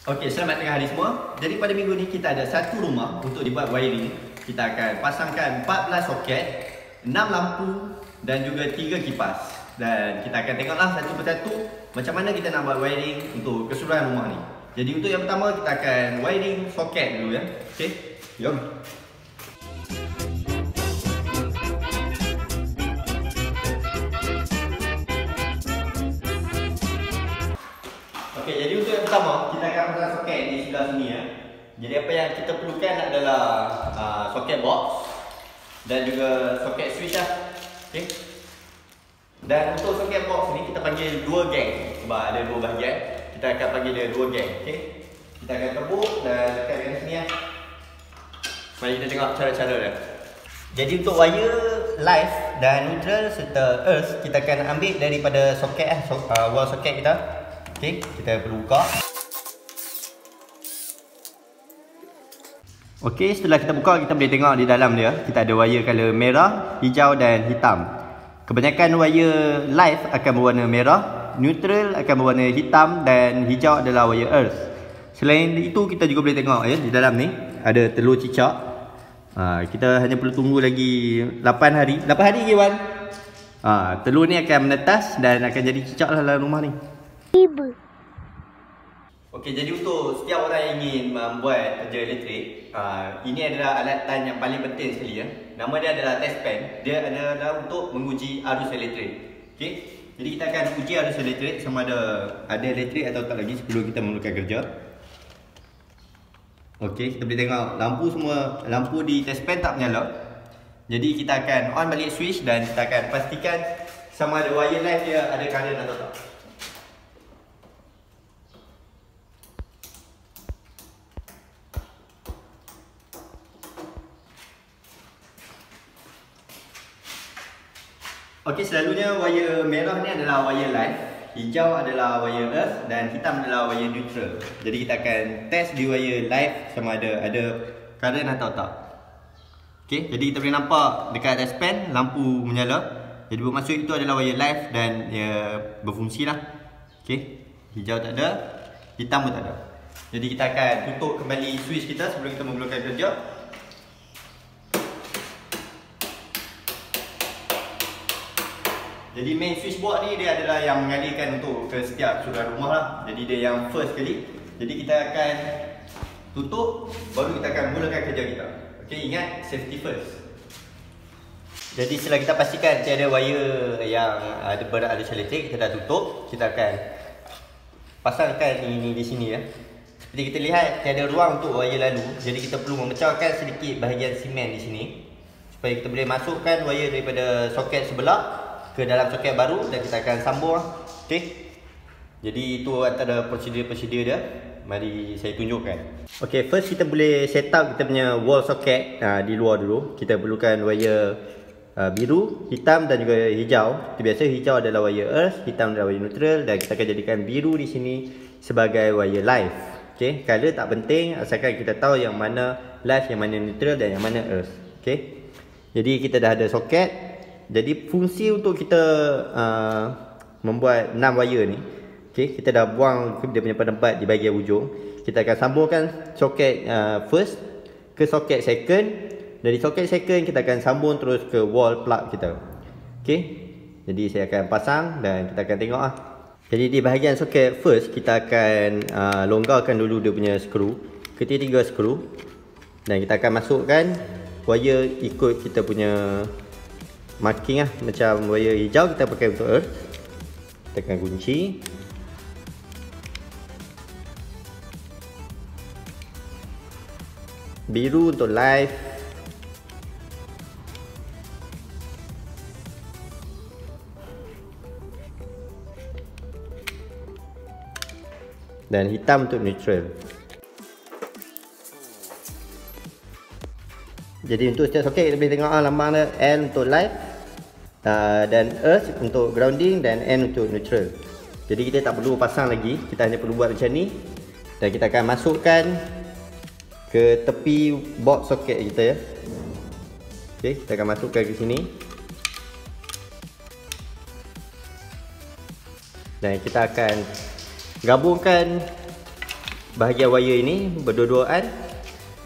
Okey, selamat tengah hari semua. Jadi pada minggu ni kita ada satu rumah untuk dibuat wiring. Kita akan pasangkan 14 soket, 6 lampu dan juga 3 kipas. Dan kita akan tengoklah satu persatu macam mana kita nak buat wiring untuk keseluruhan rumah ni. Jadi untuk yang pertama kita akan wiring soket dulu ya. Okey, jom. Okey, jadi untuk yang pertama kita akan pasang soket di sebelah sini ya. Jadi apa yang kita perlukan adalah soket box dan juga soket switch lah. Okey. Dan untuk soket box ni kita panggil 2 gang sebab ada 2 bahagian. Kita akan panggil dia 2 gang. Okey. Kita akan tebuk dan lekatkan sini ya. Mari kita tengok cara-cara dia. Jadi untuk wire live dan neutral serta earth kita akan ambil daripada soket wall soket kita. Okey, kita perlu buka. Okey, setelah kita buka kita boleh tengok di dalam dia kita ada wire color merah, hijau dan hitam. Kebanyakan wire live akan berwarna merah, neutral akan berwarna hitam dan hijau adalah wire earth. Selain itu kita juga boleh tengok ya di dalam ni ada telur cicak. Kita hanya perlu tunggu lagi 8 hari. 8 hari ke Wan? Telur ni akan menetas dan akan jadi cicak lah dalam rumah ni. Okey, jadi untuk setiap orang yang ingin membuat kerja elektrik, ini adalah alatan yang paling penting sekali ya. Nama dia adalah test pen. Dia adalah untuk menguji arus elektrik. Okey. Jadi kita akan uji arus elektrik sama ada elektrik atau tak lagi sebelum kita mulakan kerja. Okey, kita boleh tengok lampu di test pen tak menyala. Jadi kita akan on balik switch dan kita akan pastikan sama ada wire live dia ada current atau tak. Okey, selalunya wire merah ni adalah wire live, hijau adalah wire earth dan hitam adalah wire neutral. Jadi kita akan test di wire live sama ada current atau tak. Okey, jadi kita boleh nampak dekat test pen lampu menyala. Jadi bermaksud itu adalah wire live dan dia berfungsi lah. Okey, hijau tak ada, hitam pun tak ada. Jadi kita akan tutup kembali switch kita sebelum kita memulakan kerja. Jadi main switch board ni dia adalah yang mengalirkan untuk ke setiap keseluruhan rumah lah. Jadi dia yang first kali. Jadi kita akan tutup baru kita akan mulakan kerja kita. Okey, ingat safety first. Jadi setelah kita pastikan tiada wire yang berarus elektrik, kita dah tutup. Kita akan pasangkan ini di sini ya. Seperti kita lihat tiada ruang untuk wire lalu. Jadi kita perlu memecahkan sedikit bahagian simen di sini supaya kita boleh masukkan wire daripada soket sebelah ke dalam soket baru dan kita akan sambung lah. Okey. Jadi itu antara prosedur-prosedur dia. Mari saya tunjukkan. Okey, first kita boleh set up kita punya wall socket di luar dulu. Kita perlukan wire biru, hitam dan juga hijau. Seperti biasa hijau adalah wire earth, hitam adalah wire neutral dan kita akan jadikan biru di sini sebagai wire live. Okey, color tak penting asalkan kita tahu yang mana live, yang mana neutral dan yang mana earth. Okey. Jadi kita dah ada soket. Jadi fungsi untuk kita membuat 6 wire ni, okay, kita dah buang dia punya penempat di bahagian ujung. Kita akan sambungkan soket first ke soket second. Dari soket second kita akan sambung terus ke wall plug kita. Okay. Jadi saya akan pasang dan kita akan tengok lah. Jadi di bahagian soket first kita akan longgarkan dulu dia punya skru, ketiga skru. Dan kita akan masukkan wire ikut kita punya marking lah. Macam wire hijau kita pakai untuk earth. Kita akan kunci. Biru untuk live. Dan hitam untuk neutral. Jadi untuk setiap soket kita boleh tengok lambang dia L untuk live, dan earth untuk grounding dan N untuk neutral. Jadi kita tak perlu pasang lagi, kita hanya perlu buat macam ni. Dan kita akan masukkan ke tepi box soket kita ya. Okey, kita akan masukkan ke sini. Dan kita akan gabungkan bahagian wire ini berdua-duaan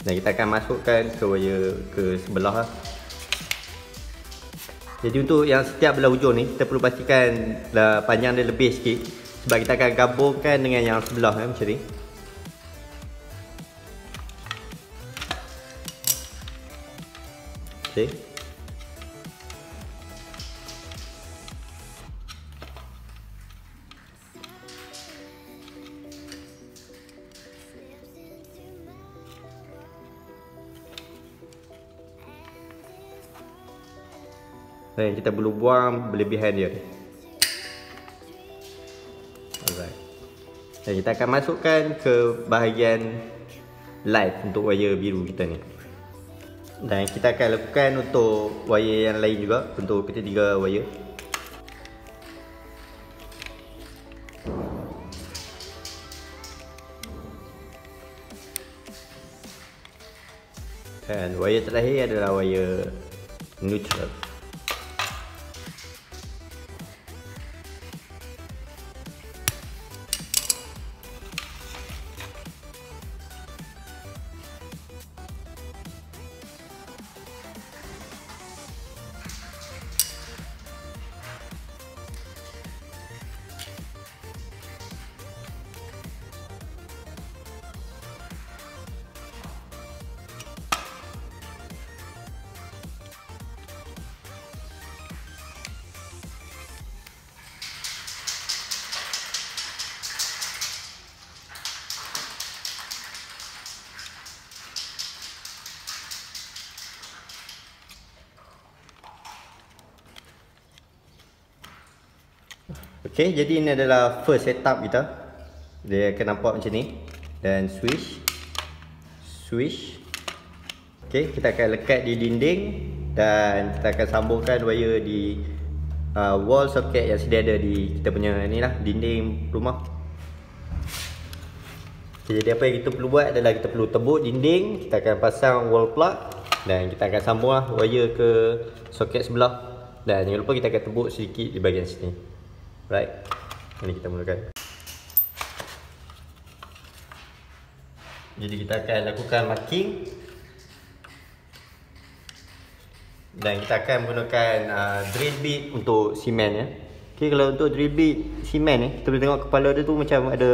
dan kita akan masukkan ke wire ke sebelah lah. Jadi untuk yang setiap belah hujung ni kita perlu pastikan panjang dia lebih sikit sebab kita akan gabungkan dengan yang sebelah macam ni. Okey. Dan kita perlu buang berlebihan dia. Alright. Dan kita akan masukkan ke bahagian live untuk wire biru kita ni. Dan kita akan lakukan untuk wire yang lain juga, untuk ketiga wire. Dan wire terakhir adalah wire neutral. Okey, jadi ini adalah first setup kita. Dia akan nampak macam ni. Dan switch. Okey, kita akan lekat di dinding dan kita akan sambungkan wire di wall socket yang sedia ada di kita punya ni lah, dinding rumah. Okay, jadi apa yang kita perlu buat adalah kita perlu tebuk dinding, kita akan pasang wall plug dan kita akan sambung lah wire ke soket sebelah. Dan jangan lupa kita akan tebuk sedikit di bahagian sini. Right, ini kita mulakan. Jadi kita akan lakukan marking dan kita akan menggunakan drill bit untuk simen ya. Okay, kalau untuk drill bit simen kita boleh tengok kepala dia tu macam ada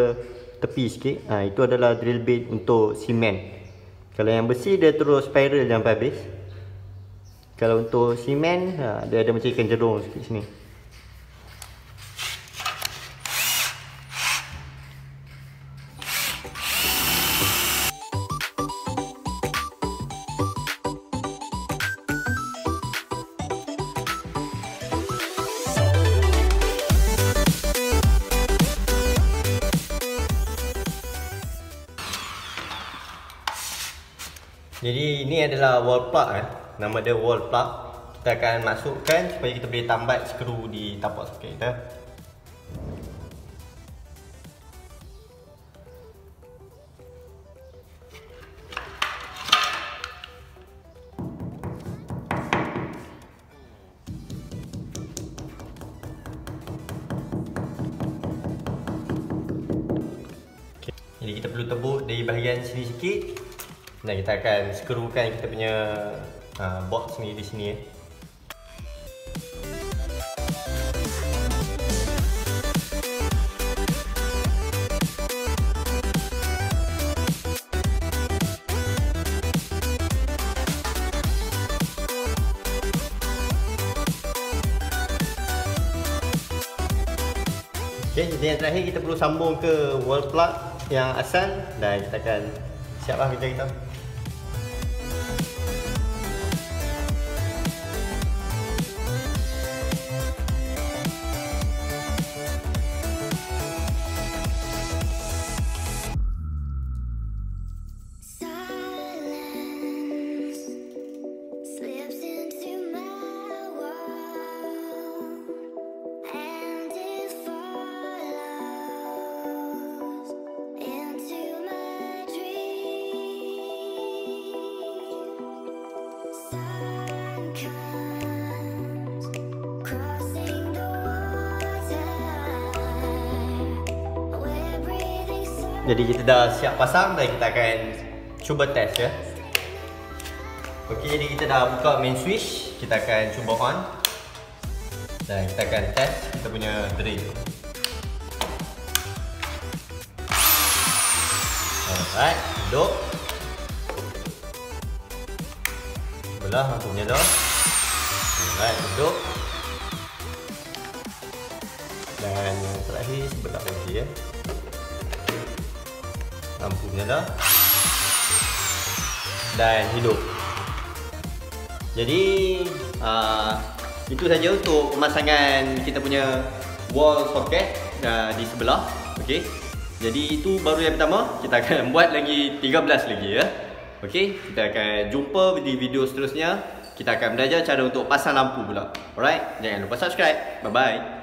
tepi sikit. Itu adalah drill bit untuk simen. Kalau yang besi dia terus spiral sampai habis. Kalau untuk simen dia ada macam ikan jerung sikit sini. Jadi ini adalah wall plug nama dia wall plug. Kita akan masukkan supaya kita boleh tambat skru di tapak soket kita. Okay. Jadi kita perlu tebuk dari bahagian sini sikit. Dan kita akan skrukan kita punya box ni di sini Okay, jadi yang terakhir kita perlu sambung ke wall plug yang asal dan kita akan siaplah kerja kita. Jadi kita dah siap pasang dan kita akan cuba test ya. Okey, jadi kita dah buka main switch. Kita akan cuba on. Dan kita akan test kita punya drain. Alright, duduk. Belah lampunya dah. Alright, duduk. Dan yang terakhir sebentar lagi ya. Lampunya dah. Dan hidup. Jadi itu saja untuk pemasangan kita punya wall socket di sebelah. Okey. Jadi itu baru yang pertama. Kita akan buat lagi 13 lagi ya. Okey, kita akan jumpa di video seterusnya. Kita akan belajar cara untuk pasang lampu pula. Alright, jangan lupa subscribe. Bye bye.